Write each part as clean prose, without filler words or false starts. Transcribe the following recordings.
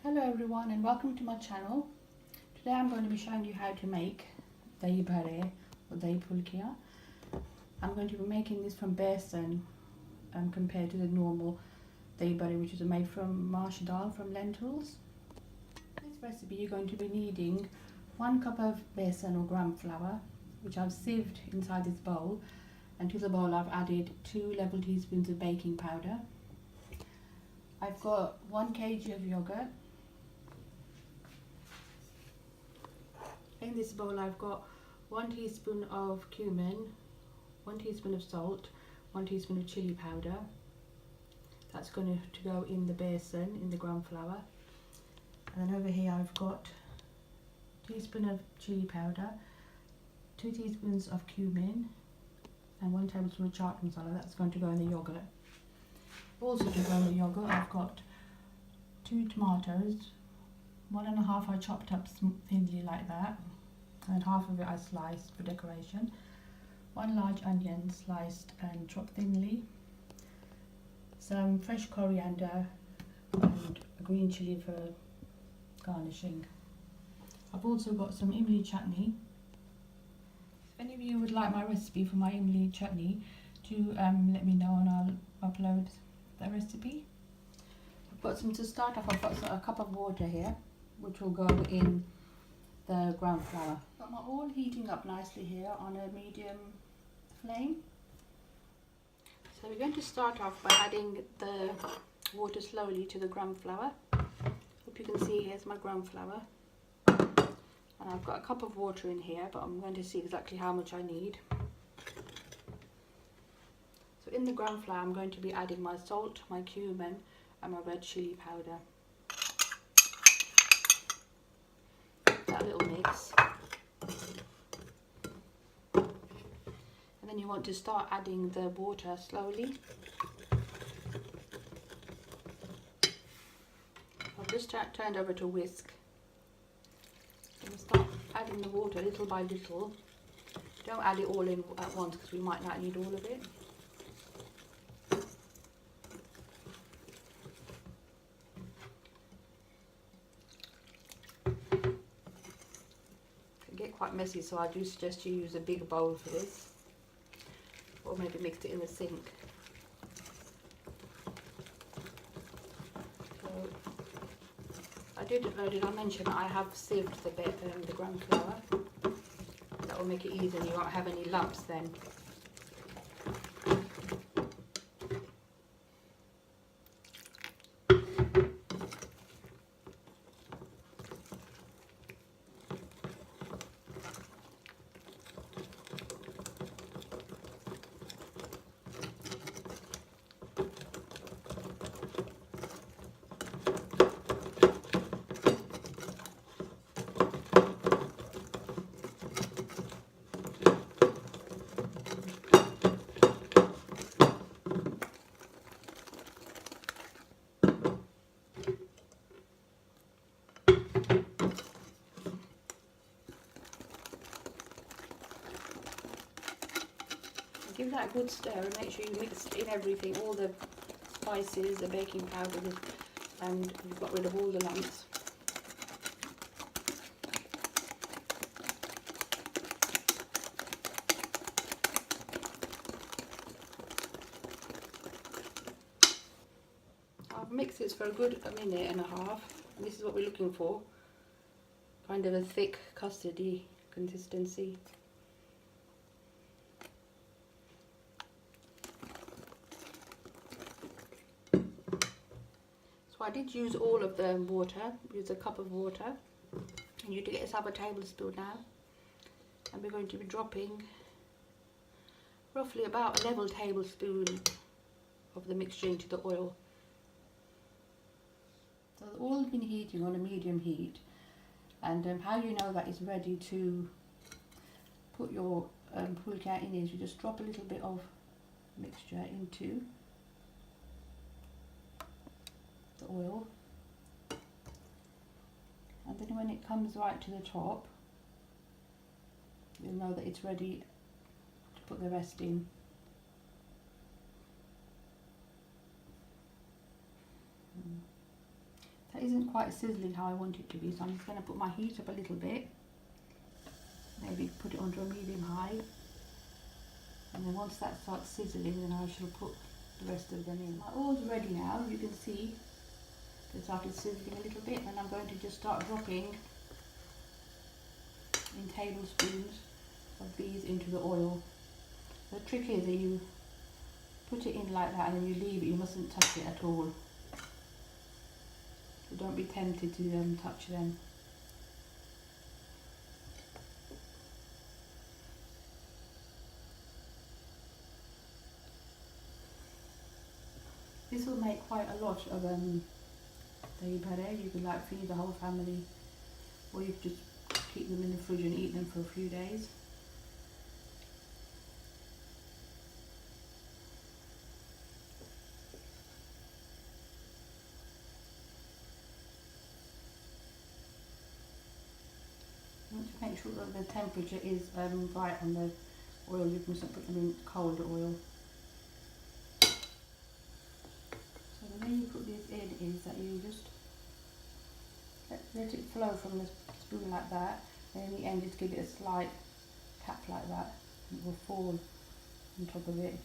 Hello everyone and welcome to my channel. Today I'm going to be showing you how to make Dahi barhe or Dahi pulkiya. I'm going to be making this from besan compared to the normal Dahi barhe, which is made from mash dal, from lentils. For this recipe you're going to be needing 1 cup of besan or gram flour, which I've sieved inside this bowl, and to the bowl I've added 2 level teaspoons of baking powder. I've got 1 kg of yogurt. In this bowl I've got 1 teaspoon of cumin, 1 teaspoon of salt, 1 teaspoon of chili powder. That's going to go in the besan, in the gram flour. And then over here I've got a teaspoon of chili powder, 2 teaspoons of cumin, and 1 tablespoon of chaat masala. That's going to go in the yogurt. Also to go in the yogurt I've got 2 tomatoes, 1 and a half I chopped up thinly like that, and half of it I sliced for decoration. 1 large onion sliced and chopped thinly. Some fresh coriander and a green chilli for garnishing. I've also got some imli chutney. If any of you would like my recipe for my imli chutney, do let me know and I'll upload the recipe. To start off, I've got a cup of water here, which will go in the ground flour. Got my oil heating up nicely here on a medium flame. So we're going to start off by adding the water slowly to the gram flour. Hope you can see, here's my gram flour. And I've got a cup of water in here, but I'm going to see exactly how much I need. So in the gram flour I'm going to be adding my salt, my cumin and my red chili powder. That little mix. And then you want to start adding the water slowly. I've just turned over to whisk. And start adding the water little by little. Don't add it all in at once because we might not need all of it. Quite messy, so I do suggest you use a big bowl for this, or maybe mix it in the sink. So did I mention I have sieved the gram flour? That will make it easy and you won't have any lumps then. Give that a good stir and make sure you mix in everything, all the spices, the baking powder, and you've got rid of all the lumps. I've mixed this for a good minute and a half, and this is what we're looking for, kind of a thick custardy consistency. I did use all of the water, use a cup of water, and you do get a tablespoon now, and we're going to be dropping roughly about a level tablespoon of the mixture into the oil. So the oil's been heating on a medium heat, and how you know that it's ready to put your pulkiya in is you just drop a little bit of mixture into oil, and then when it comes right to the top you'll know that it's ready to put the rest in. That isn't quite sizzling how I want it to be, so I'm just going to put my heat up a little bit. Maybe put it under a medium high. And then once that starts sizzling, then I shall put the rest of them in. My oil's ready now, you can see. It started sizzling a little bit, and I'm going to just start dropping in tablespoons of these into the oil. The trick is that you put it in like that and then you leave it, you mustn't touch it at all. So don't be tempted to touch them. This will make quite a lot of dahi barhe. You could like feed the whole family, or you could just keep them in the fridge and eat them for a few days. You want to make sure that the temperature is right on the oil. You mustn't put them in cold oil. So the way you put this in is that you just let it flow from the spoon like that, and in the end just give it a slight tap like that, and it will fall on top of it.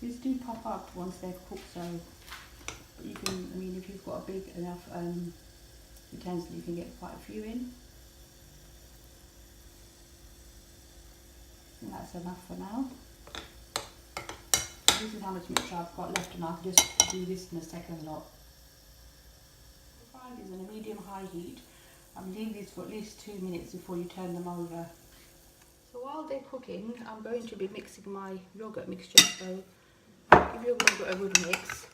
These do pop up once they've cooked, so but you can, I mean, if you've got a big enough utensil, you can get quite a few in. And that's enough for now. This is how much mixture I've got left, and I'll just do this in a second lot. Fry these on a medium-high heat. I'm leaving these for at least 2 minutes before you turn them over. So while they're cooking, I'm going to be mixing my yogurt mixture. So give your yogurt a good mix.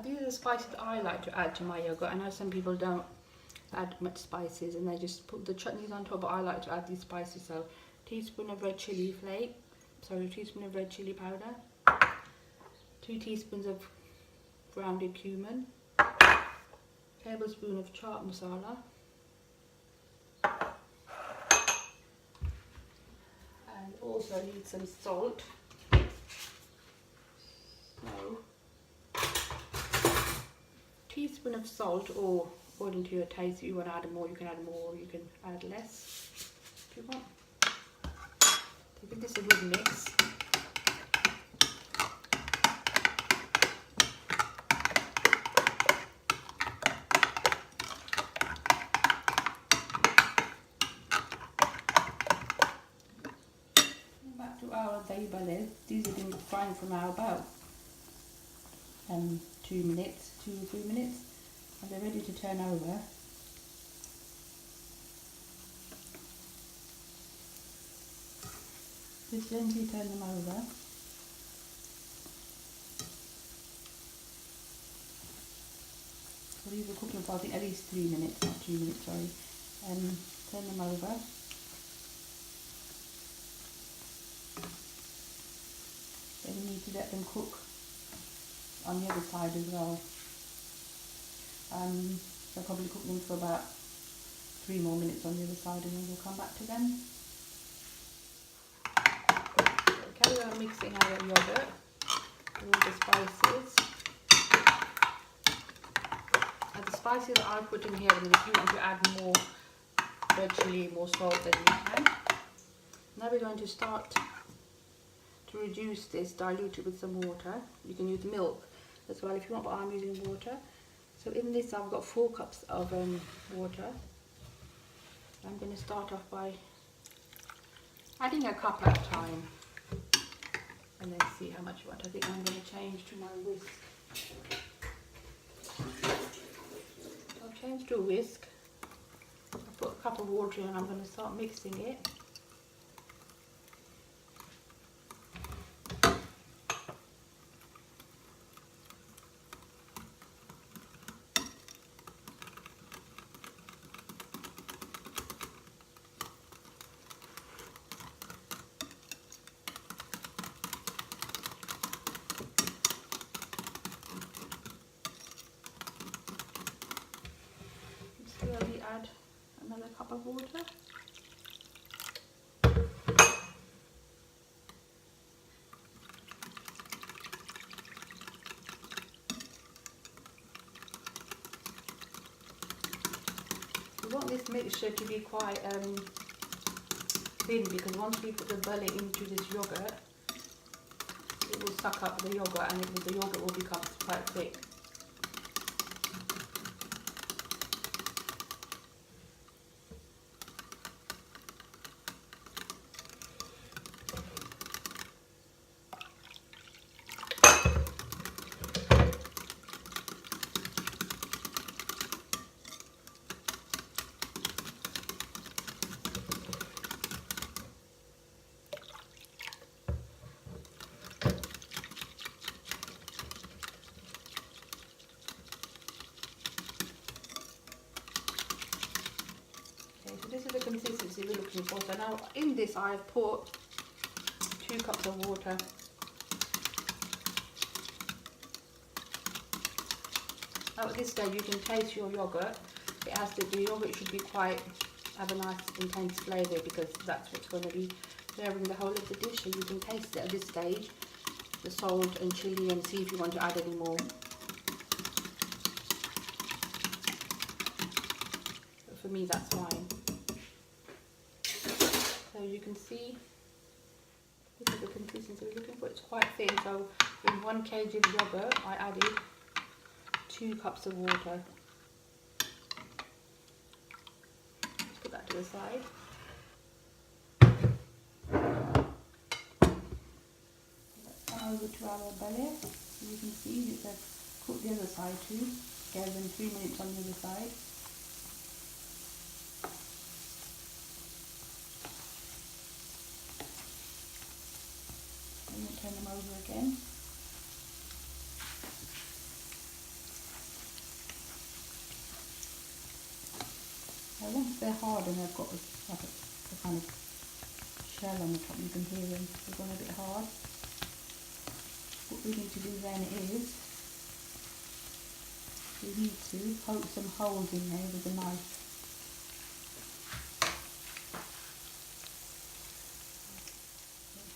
These are the spices I like to add to my yogurt. I know some people don't add much spices and they just put the chutneys on top, but I like to add these spices. So teaspoon of red chili flake, sorry, teaspoon of red chili powder, 2 teaspoons of grounded cumin, tablespoon of chaat masala, and also need some salt. So teaspoon of salt, or according to your taste, if you want to add more, you can add more, or you can add less if you want. So give this a good mix. Back to our dahi barhe. These have been frying for now about 2 minutes, 2 or 3 minutes, and they're ready to turn over. Just gently turn them over. So these were cooking for I think at least 3 minutes, not 2 minutes, sorry. Turn them over. Then you need to let them cook on the other side as well. So probably cook them for about 3 more minutes on the other side, and then we'll come back to them. So carry on mixing our yogurt with all the spices. And the spices that I put in here, and if you want to add more red chili, more salt, then you can. Now we're going to start to reduce this, dilute it with some water. You can use milk as well if you want, but I'm using water. So in this I've got 4 cups of water. I'm going to start off by adding a cup at a time, and then see how much you want. I think I'm going to change to my whisk. I'll change to a whisk. I'll put a cup of water in, and I'm going to start mixing it. cup of water. We want this mixture to be quite thin, because once we put the barhe into this yogurt, it will suck up the yogurt, and the yogurt will become quite thick. So this is the consistency we're looking for. So now in this I have put 2 cups of water. Now at this stage you can taste your yogurt. The yogurt should be have a nice intense flavour, because that's what's going to be flavouring the whole of the dish. So you can taste it at this stage, the salt and chilli, and see if you want to add any more. But for me that's fine. So you can see this is the consistency we're looking for. It's quite thin, so in 1 kg of yogurt I added 2 cups of water. Let's put that to the side. Let's come over to our barhe. You can see it's cooked the other side too. Gave them 3 minutes on the other side. Turn them over again. Now once they're hard and they've got a kind of shell on the top, you can hear them, they've gone a bit hard. What we need to do then is, we need to poke some holes in there with a knife.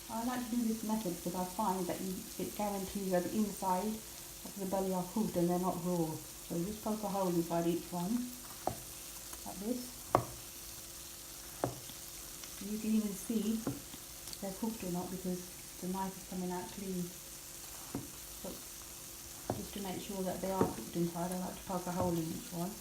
I like to do this method because I find that it guarantees that the inside of the barhe are cooked and they're not raw. So just poke a hole inside each one, like this. You can even see if they're cooked or not because the knife is coming out clean. So just to make sure that they are cooked inside, I like to poke a hole in each one.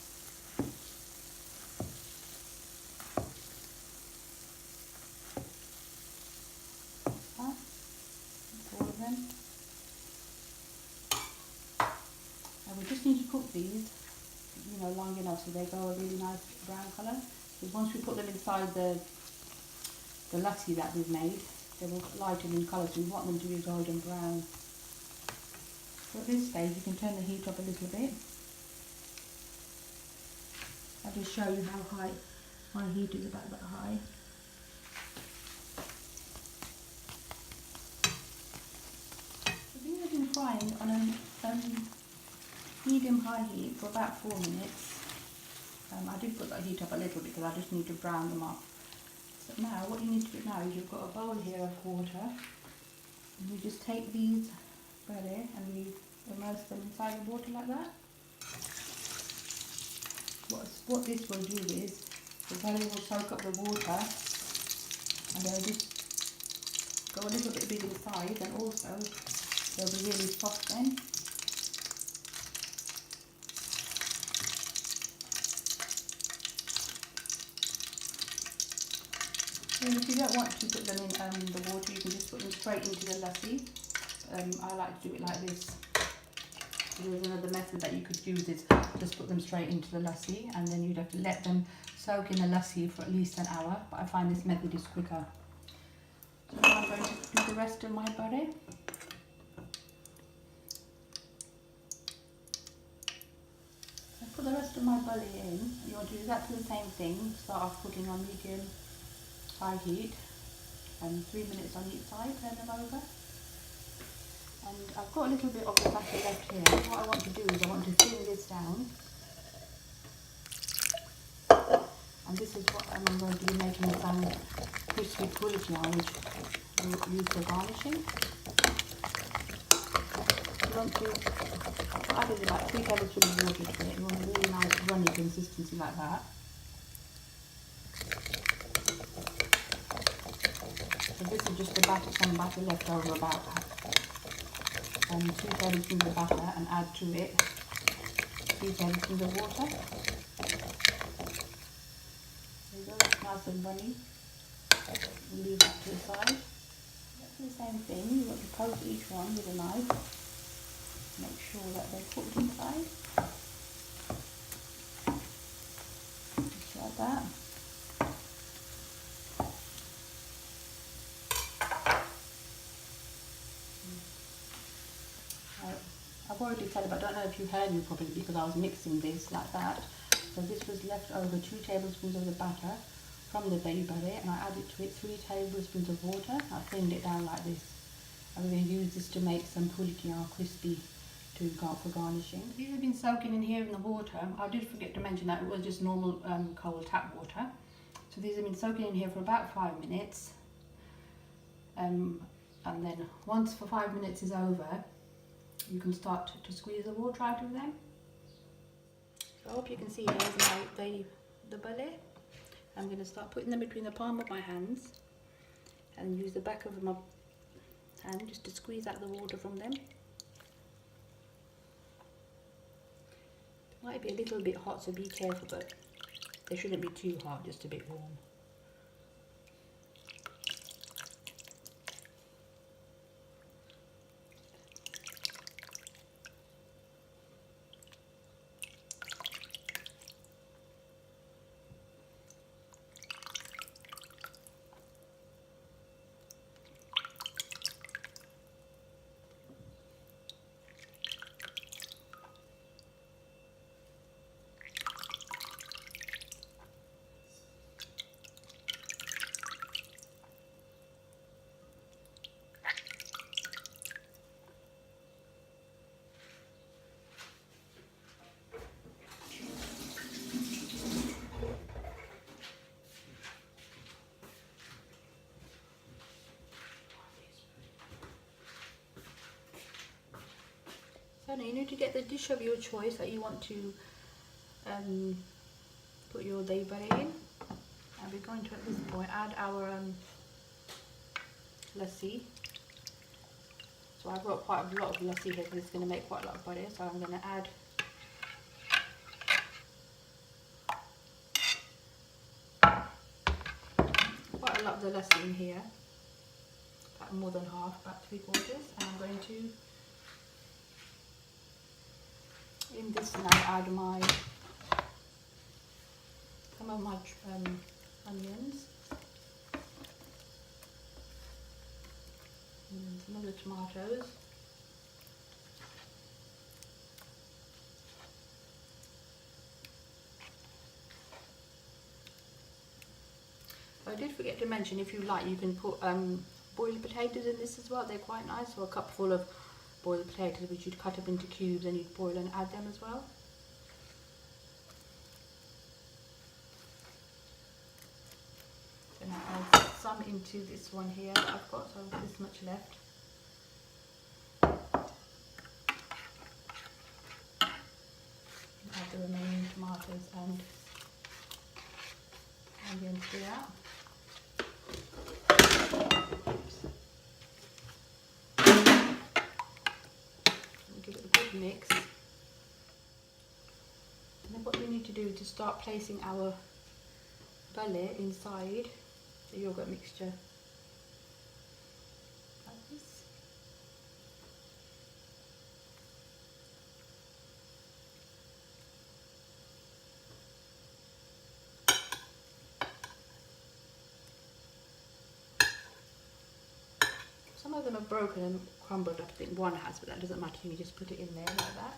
And we just need to cook these, long enough so they go a really nice brown colour. Because once we put them inside the lassi that we've made, they will lighten in colour, so we want them to be golden brown. So at this stage you can turn the heat up a little bit. I'll just show you how high my heat is, about that high. These have been frying on a medium-high heat for about 4 minutes. I did put that heat up a little because I just need to brown them up. So now what you need to do now is you've got a bowl here of water, and you just take these barhe and you immerse them inside the water like that. What this will do is the barhe will soak up the water and they'll just go a little bit big in size, and also they'll be really soft then. And if you don't want to put them in the water, you can just put them straight into the lassi. I like to do it like this. There's another method that you could use, is just put them straight into the lassi, and then you'd have to let them soak in the lassi for at least an hour, but I find this method is quicker. So now I'm going to do the rest of my barhe. I put the rest of my barhe in. You want to do exactly the same thing. Start off putting on medium-high heat, and 3 minutes on each side, turn them over. And I've got a little bit of the batter left here. What I want to do is I want to thin this down, and And this is what I'm going to be making some crispy puliki, which we'll use for garnishing. You want to, I added about 3 tablespoons of water to it. You want a really nice runny consistency like that. So this is just the batter, some batter left over, about 2 tablespoons of butter, and add to it 3 tablespoons of water. There you go, that's nice and runny. We'll leave that to the side. Do the same thing, you want to poke each one with a knife. Make sure that they're cooked inside. Just like that. I've already said it, but I don't know if you heard me properly because I was mixing this like that. So this was left over 2 tablespoons of the batter from the dahi barhe, and I added to it 3 tablespoons of water. I thinned it down like this. I'm going to use this to make some puliki crispy to go for garnishing. These have been soaking in here in the water. I did forget to mention that it was just normal cold tap water. So these have been soaking in here for about 5 minutes. And then once for 5 minutes is over, you can start to squeeze the water out of them. So I hope you can see here's the barhe. I'm going to start putting them between the palm of my hands and use the back of my hand just to squeeze out the water from them. Might be a little bit hot, so be careful, but they shouldn't be too hot, just a bit warm. So now you need to get the dish of your choice that you want to put your dahi barhe in. And we're going to, at this point, add our lassi. So I've got quite a lot of lassi here because it's going to make quite a lot of barhe. So I'm going to add quite a lot of the lassi in here. About more than half, about 3/4. And I'm going to, in this now, add some of my onions, and some of the tomatoes, I did forget to mention, if you like, you can put boiled potatoes in this as well. They're quite nice. So a cupful of boiled potatoes, which you'd cut up into cubes and you'd boil and add them as well. So now I'll add some into this one here that I've got, so I've got this much left. Add the remaining tomatoes and onions to that. Give it a good mix. And then what we need to do is to start placing our barhe inside the yogurt mixture like this. Some of them are broken and crumbled up. I think one has, but that doesn't matter. You just put it in there like that.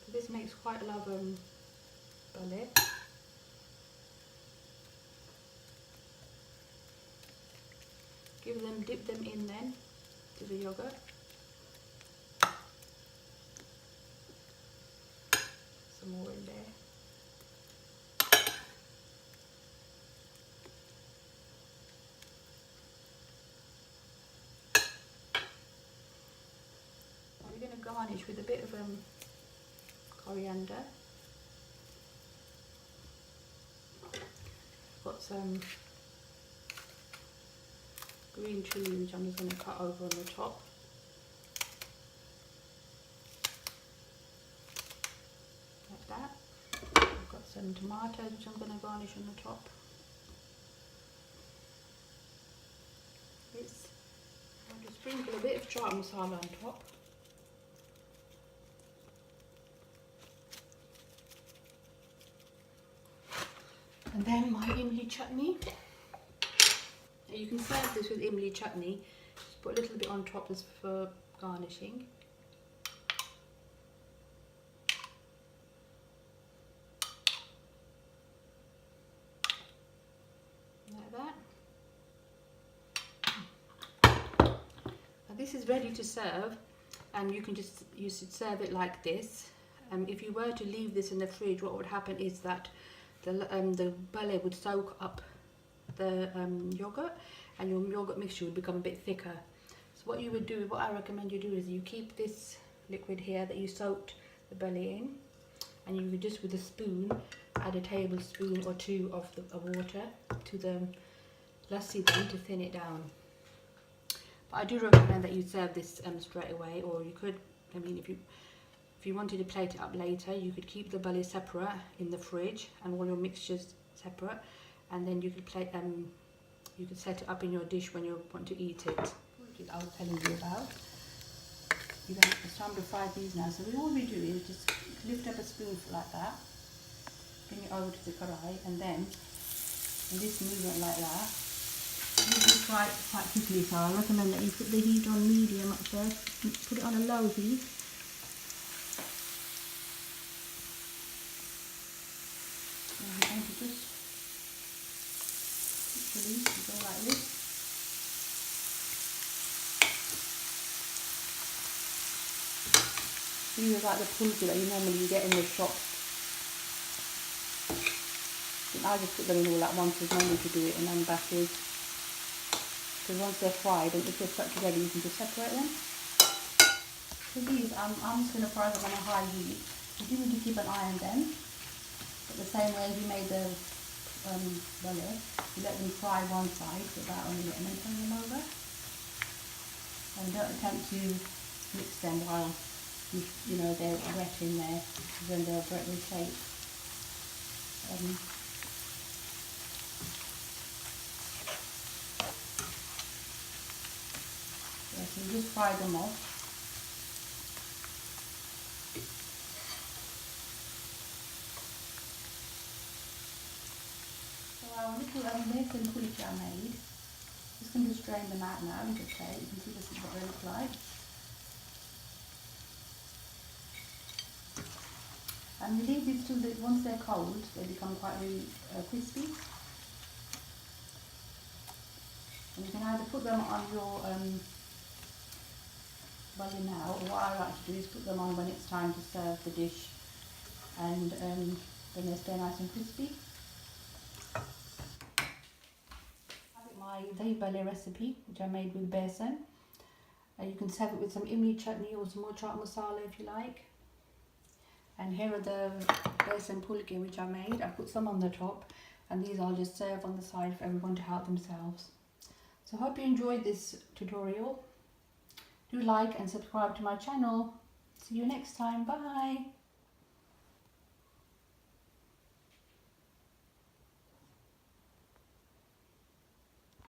So this makes quite a lot of barhe. Dip them in then to the yogurt. some more in there. We're going to garnish with a bit of coriander. Got some green chilli which I'm just going to cut over on the top. Like that. I've got some tomatoes which I'm going to garnish on the top. I'll just sprinkle a bit of chaat masala on top. And then my imli chutney. You can serve this with imli chutney. Just put a little bit on top just for garnishing. Like that. Now this is ready to serve, and you should serve it like this. If you were to leave this in the fridge, what would happen is that the barhe would soak up the yogurt, and your yogurt mixture would become a bit thicker. So what you would do, what I recommend you do, is you keep this liquid here that you soaked the barhe in, and you would just with a spoon add a tablespoon or two of water to the lassi then to thin it down. But I do recommend that you serve this straight away, or you could, I mean, if you wanted to plate it up later, you could keep the barhe separate in the fridge and all your mixtures separate, and then you could you could set it up in your dish when you want to eat it. Which I was telling you about. It's time to fry these now. So all we do is just lift up a spoonful like that, bring it over to the karai, and then in this movement like that, you do fry it quite quickly. So I recommend that you put the heat on medium at first, put it on a low heat. And you just literally go like this. These are like the pulki that you normally get in the shops. I just put them in all at once, there's no need to do it in batches. Because once they're fried, and if they're stuck together, you can just separate them. So these, I'm just going to fry them on a high heat. You do need to keep an eye on them. But the same way as you made the barhe, you let them fry one side for about a minute and then turn them over. And don't attempt to mix them while you know they're wet in there, because then they'll break the shape. So you just fry them off. So our little American pulki I made, just going to strain them out now into a plate. You can see this is what they look like. And you leave these till once they're cold, they become quite really crispy. And you can either put them on your barhe now, or what I like to do is put them on when it's time to serve the dish, and then they stay nice and crispy. My dahi barhe recipe, which I made with besan. You can serve it with some imli chutney or some more chaat masala if you like. And here are the besan pulki which I made. I put some on the top, and these I'll just serve on the side for everyone to help themselves. So I hope you enjoyed this tutorial. Do like and subscribe to my channel. See you next time. Bye.